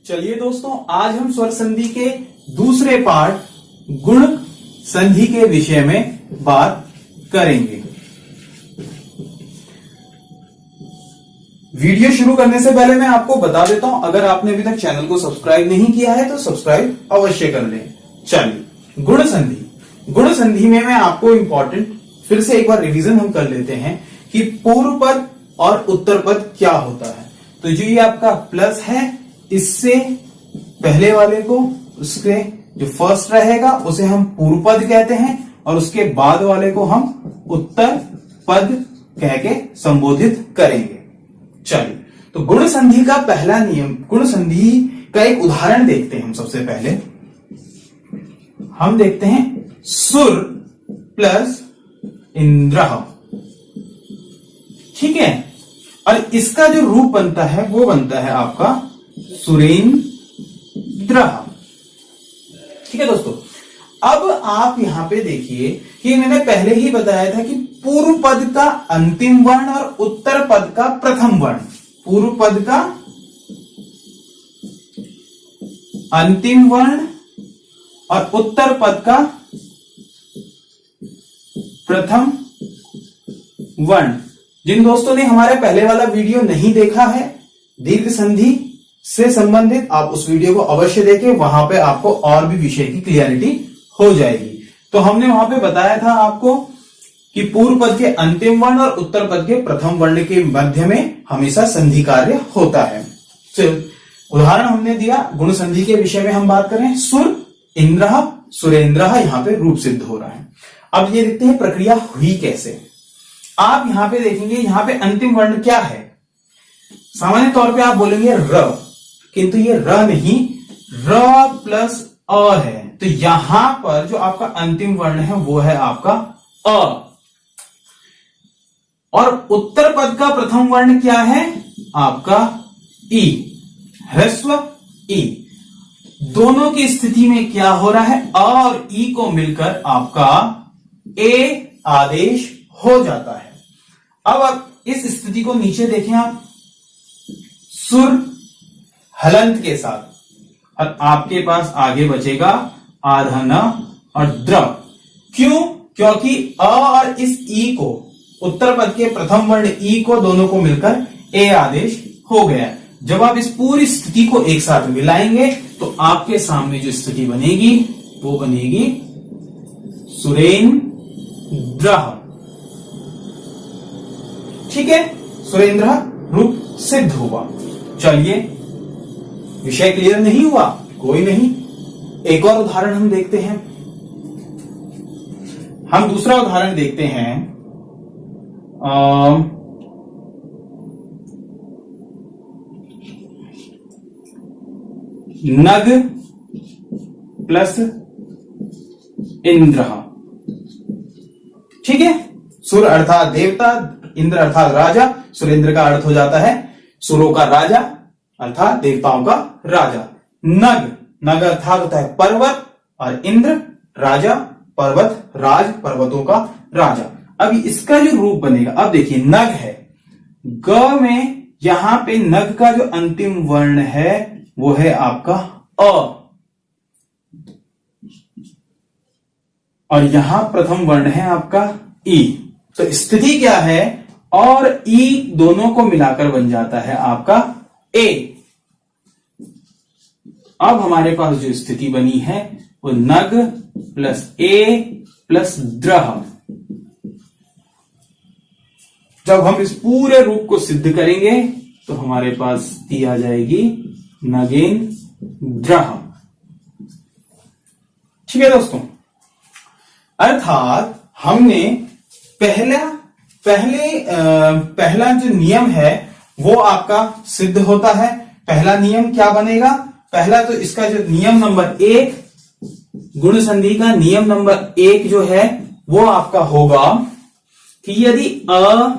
चलिए दोस्तों, आज हम स्वर संधि के दूसरे पार्ट गुण संधि के विषय में बात करेंगे। वीडियो शुरू करने से पहले मैं आपको बता देता हूं, अगर आपने अभी तक चैनल को सब्सक्राइब नहीं किया है तो सब्सक्राइब अवश्य कर लें। चलिए, गुण संधि। गुण संधि में मैं आपको इंपॉर्टेंट फिर से एक बार रिवीजन हम कर लेते हैं कि पूर्व पद और उत्तर पद क्या होता है। तो जो ये आपका प्लस है, इससे पहले वाले को, उसके जो फर्स्ट रहेगा उसे हम पूर्व पद कहते हैं और उसके बाद वाले को हम उत्तर पद कह के संबोधित करेंगे। चलिए, तो गुण संधि का पहला नियम, गुण संधि का एक उदाहरण देखते हैं। हम सबसे पहले हम देखते हैं सुर प्लस इंद्र। ठीक है, और इसका जो रूप बनता है वो बनता है आपका सुरेंद्र। ठीक है दोस्तों, अब आप यहां पे देखिए कि मैंने पहले ही बताया था कि पूर्व पद का अंतिम वर्ण और उत्तर पद का प्रथम वर्ण, पूर्व पद का अंतिम वर्ण और उत्तर पद का प्रथम वर्ण। जिन दोस्तों ने हमारे पहले वाला वीडियो नहीं देखा है दीर्घ संधि से संबंधित, आप उस वीडियो को अवश्य देखें, वहां पे आपको और भी विषय की क्लियरिटी हो जाएगी। तो हमने वहां पे बताया था आपको कि पूर्व पद के अंतिम वर्ण और उत्तर पद के प्रथम वर्ण के मध्य में हमेशा संधि कार्य होता है। तो उदाहरण हमने दिया, गुण संधि के विषय में हम बात करें, सुर इंद्र सुरेंद्र, यहां पे रूप सिद्ध हो रहा है। अब ये देखते हैं प्रक्रिया हुई कैसे। आप यहां पे देखेंगे, यहां पे अंतिम वर्ण क्या है। सामान्य तौर पे आप बोलेंगे र, किंतु ये र नहीं, र प्लस अ है। तो यहां पर जो आपका अंतिम वर्ण है वो है आपका अ। और उत्तर पद का प्रथम वर्ण क्या है आपका ई, ह्रस्व ई। दोनों की स्थिति में क्या हो रहा है, अ और ई को मिलकर आपका ए आदेश हो जाता है। अब आप इस स्थिति को नीचे देखें, आप सुर हलंत के साथ, और आपके पास आगे बचेगा आधन और द्र। क्यों? क्योंकि अ और इस ई को, उत्तर पद के प्रथम वर्ण ई को, दोनों को मिलकर ए आदेश हो गया। जब आप इस पूरी स्थिति को एक साथ मिलाएंगे तो आपके सामने जो स्थिति बनेगी वो बनेगी सुरेंद्र। ठीक है, सुरेंद्र रूप सिद्ध हुआ। चलिए, विषय क्लियर नहीं हुआ, कोई नहीं, एक और उदाहरण हम देखते हैं। हम दूसरा उदाहरण देखते हैं, नग प्लस इंद्र। ठीक है, सुर अर्थात देवता, इंद्र अर्थात राजा, सुरेंद्र का अर्थ हो जाता है सुरों का राजा अर्थात देवताओं का राजा। नग, नग अर्थात होता है पर्वत, और इंद्र राजा, पर्वत, राज, पर्वतों का राजा। अब इसका जो रूप बनेगा, अब देखिए नग है, ग में यहां पे नग का जो अंतिम वर्ण है वो है आपका अ, और यहां प्रथम वर्ण है आपका ई। तो स्थिति क्या है, और ई दोनों को मिलाकर बन जाता है आपका ए। अब हमारे पास जो स्थिति बनी है वो नग प्लस ए प्लस द्रह। जब हम इस पूरे रूप को सिद्ध करेंगे तो हमारे पास स्थिति आ जाएगी नगेंद्र। ठीक है दोस्तों, अर्थात हमने पहला जो नियम है वो आपका सिद्ध होता है। पहला नियम क्या बनेगा, पहला तो इसका जो नियम नंबर 1, गुण संधि का नियम नंबर 1 जो है वो आपका होगा कि यदि अ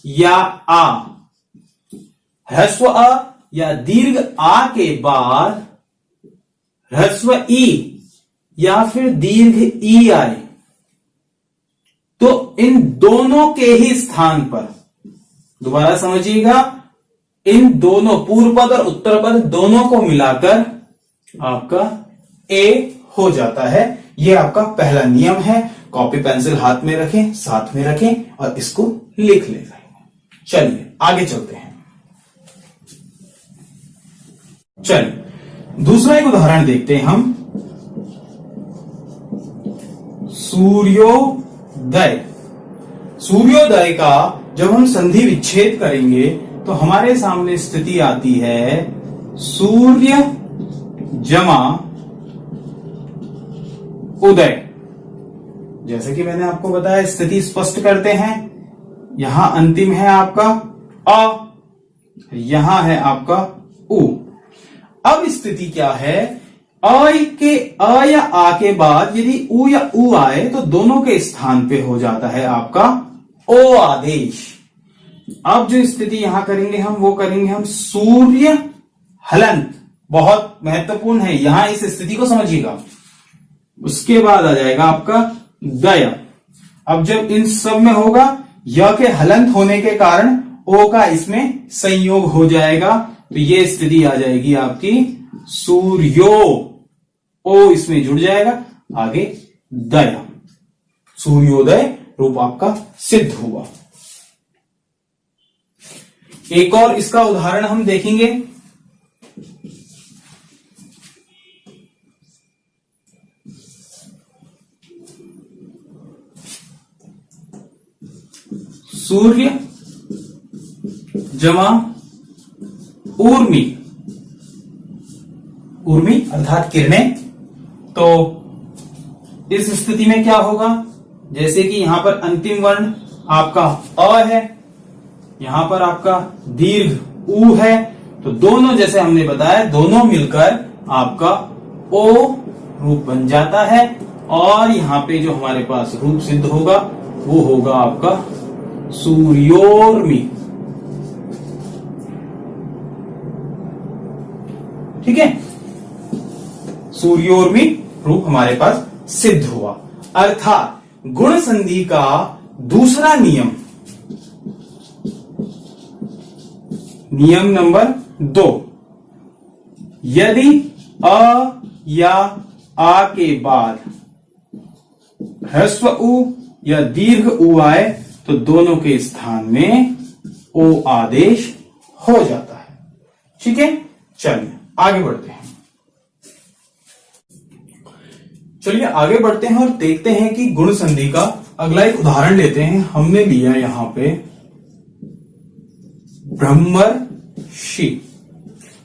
या आ, ह्रस्व अ या दीर्घ आ के बाद ह्रस्व ई या फिर दीर्घ ई आए, तो इन दोनों के ही स्थान पर, दोबारा समझिएगा, इन दोनों पूर्व पद और उत्तर पद दोनों को मिलाकर आपका ए हो जाता है। यह आपका पहला नियम है। कॉपी पेंसिल हाथ में रखें, साथ में रखें और इसको लिख लें। चलिए आगे चलते हैं। चलिए दूसरा एक उदाहरण देखते हैं हम। सूर्योदय। सूर्योदय का जब हम संधि विच्छेद करेंगे तो हमारे सामने स्थिति आती है सूर्य जमा उदय। जैसे कि मैंने आपको बताया, स्थिति स्पष्ट करते हैं। यहां अंतिम है आपका अ, यहां है आपका उ। अब स्थिति क्या है, अ या आ के बाद यदि उ या उ आए तो दोनों के स्थान पे हो जाता है आपका ओ आदेश। अब जो स्थिति यहां करेंगे हम, वो करेंगे हम सूर्य हलंत। बहुत महत्वपूर्ण है, यहां इस स्थिति को समझिएगा। उसके बाद आ जाएगा आपका दय। अब जब इन सब में होगा, य के हलंत होने के कारण ओ का इसमें संयोग हो जाएगा, तो ये स्थिति आ जाएगी आपकी सूर्यो। ओ इसमें जुड़ जाएगा, आगे दय। सूर्योदय रूप आपका सिद्ध हुआ। एक और इसका उदाहरण हम देखेंगे। सूर्य जमा ऊर्मी। ऊर्मी अर्थात किरणें। तो इस स्थिति में क्या होगा, जैसे कि यहां पर अंतिम वर्ण आपका अ है, यहां पर आपका दीर्घ उ है, तो दोनों जैसे हमने बताया दोनों मिलकर आपका ओ रूप बन जाता है। और यहां पे जो हमारे पास रूप सिद्ध होगा वो होगा आपका सूर्योर्मी। ठीक है, सूर्योर्मी रूप हमारे पास सिद्ध हुआ। अर्थात गुण संधि का दूसरा नियम, नियम नंबर 2, यदि अ या आ के बाद ह्रस्व उ या दीर्घ उ आए तो दोनों के स्थान में ओ आदेश हो जाता है। ठीक है, चलिए आगे बढ़ते हैं। चलिए आगे बढ़ते हैं और देखते हैं कि गुण संधि का अगला एक उदाहरण लेते हैं। हमने लिया यहां पे ब्रह्मर्षि।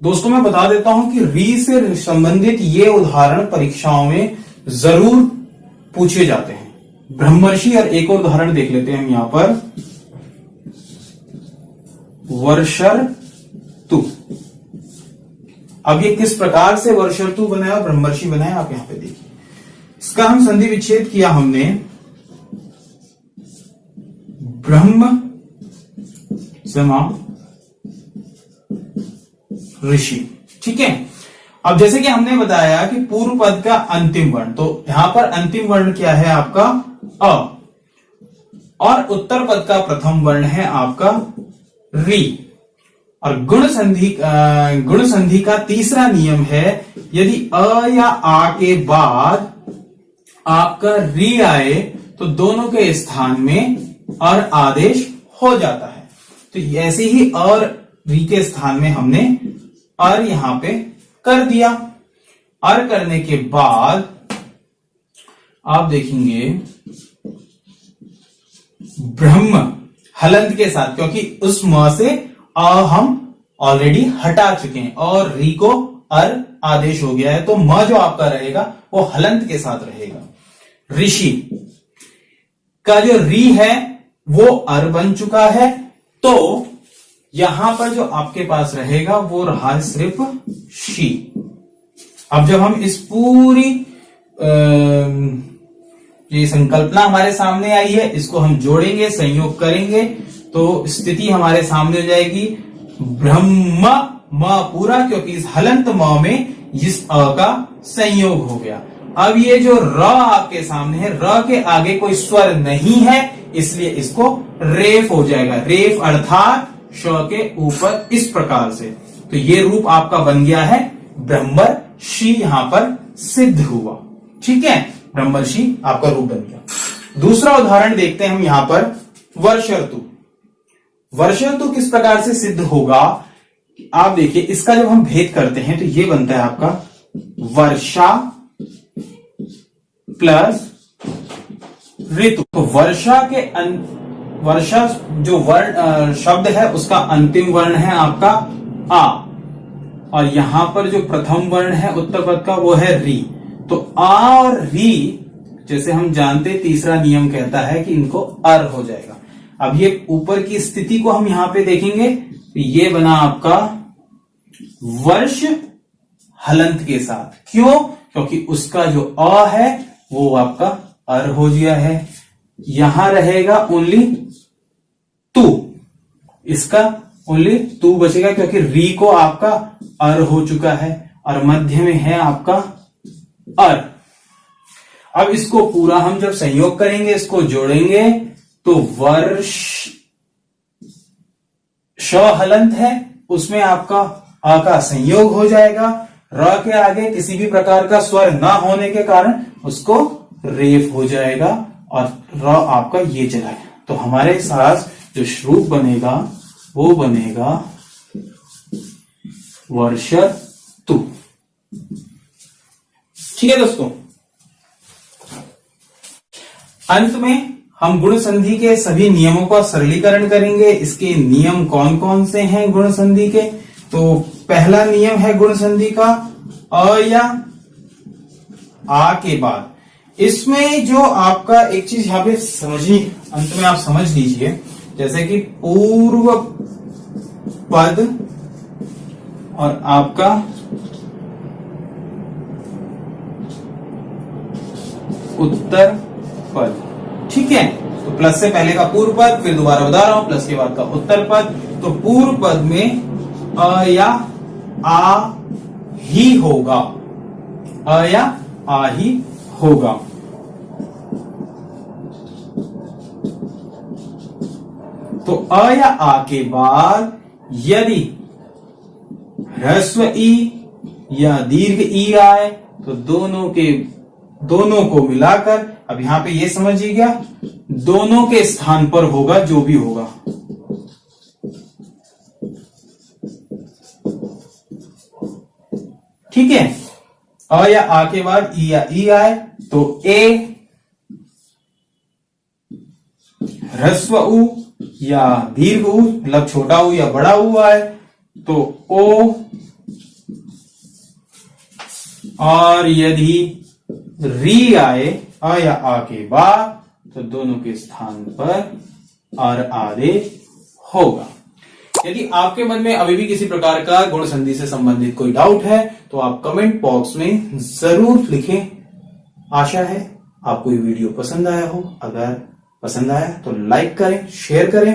दोस्तों मैं बता देता हूं कि री से संबंधित ये उदाहरण परीक्षाओं में जरूर पूछे जाते हैं। ब्रह्मर्षि और एक और उदाहरण देख लेते हैं हम यहां पर, वर्षर्तु। अब ये किस प्रकार से वर्षर्तु बनाया और ब्रह्मर्षि बनाया, आप यहां पे देखिए। इसका हम संधि विच्छेद किया हमने, ब्रह्म समा ऋषि। ठीक है, अब जैसे कि हमने बताया कि पूर्व पद का अंतिम वर्ण, तो यहां पर अंतिम वर्ण क्या है आपका अ, और उत्तर पद का प्रथम वर्ण है आपका री। और गुण संधि का तीसरा नियम है, यदि अ या आ के बाद आपका री आए तो दोनों के स्थान में अर आदेश हो जाता है। तो ऐसे ही और री के स्थान में हमने अर यहां पे कर दिया। अर करने के बाद आप देखेंगे ब्रह्म हलंत के साथ, क्योंकि उस म से अ हम ऑलरेडी हटा चुके हैं और री को अर आदेश हो गया है, तो म जो आपका रहेगा वो हलंत के साथ रहेगा। ऋषि का जो री है वो अर बन चुका है, तो यहां पर जो आपके पास रहेगा वो रहा सिर्फ शी। अब जब हम इस पूरी ये संकल्पना हमारे सामने आई है, इसको हम जोड़ेंगे, संयोग करेंगे, तो स्थिति हमारे सामने हो जाएगी ब्रह्म म पूरा, क्योंकि इस हलंत म में इस अ का संयोग हो गया। अब ये जो र आपके सामने है, र के आगे कोई स्वर नहीं है, इसलिए इसको रेफ हो जाएगा। रेफ अर्थात श के ऊपर इस प्रकार से। तो ये रूप आपका बन गया है ब्रह्मर्षि, यहां पर सिद्ध हुआ। ठीक है, ब्रह्मर्षि आपका रूप बन गया। दूसरा उदाहरण देखते हैं हम यहां पर, वर्ष ऋतु। वर्ष ऋतु किस प्रकार से सिद्ध होगा, आप देखिए इसका जब हम भेद करते हैं तो ये बनता है आपका वर्षा प्लस ऋतु। तो वर्षा के वर्षा जो वर्ण शब्द है उसका अंतिम वर्ण है आपका आ, और यहां पर जो प्रथम वर्ण है उत्तर पद का वो है री। तो आ और री, जैसे हम जानते तीसरा नियम कहता है कि इनको अर हो जाएगा। अब ये ऊपर की स्थिति को हम यहां पे देखेंगे तो ये बना आपका वर्ष हलंत के साथ। क्यों? क्योंकि उसका जो अ है वो आपका अर हो गया है। यहां रहेगा ओनली तू, इसका ओनली तू बचेगा क्योंकि री को आपका अर हो चुका है और मध्य में है आपका अर। अब इसको पूरा हम जब संयोग करेंगे, इसको जोड़ेंगे तो वर्ष श हलंत है, उसमें आपका आ का संयोग हो जाएगा। र के आगे किसी भी प्रकार का स्वर ना होने के कारण उसको रेफ हो जाएगा और र आपका ये चला गया। तो हमारे पास जो श्रूप बनेगा वो बनेगा वर्ष तु। ठीक है दोस्तों, अंत में हम गुण संधि के सभी नियमों का सरलीकरण करेंगे। इसके नियम कौन कौन से हैं गुण संधि के? तो पहला नियम है गुण संधि का अ या आ के बाद। इसमें जो आपका एक चीज यहां पे समझनी, अंत में आप समझ लीजिए, जैसे कि पूर्व पद और आपका उत्तर पद। ठीक है, तो प्लस से पहले का पूर्व पद, फिर दोबारा बता रहा हूं प्लस के बाद का उत्तर पद। तो पूर्व पद में अ या आ ही होगा, अ या आ ही होगा। तो अ या आ के बाद यदि ह्रस्व ई या दीर्घ ई आए तो दोनों को मिलाकर, अब यहां पे ये समझिएगा, दोनों के स्थान पर होगा जो भी होगा। ठीक है, अ या आ के बाद ई या ई आए तो ए ह्रस्व उ या दीर्घ उ, मतलब छोटा उ या बड़ा उ आए तो ओ, और यदि री आए अ या आ के बाद तो दोनों के स्थान पर अर आदेश होगा। यदि आपके मन में अभी भी किसी प्रकार का गुण संधि से संबंधित कोई डाउट है तो आप कमेंट बॉक्स में जरूर लिखें। आशा है आपको ये वीडियो पसंद आया हो। अगर पसंद आया तो लाइक करें, शेयर करें,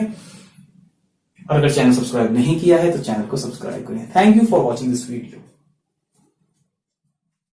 और अगर चैनल सब्सक्राइब नहीं किया है तो चैनल को सब्सक्राइब करें। Thank you for watching this video.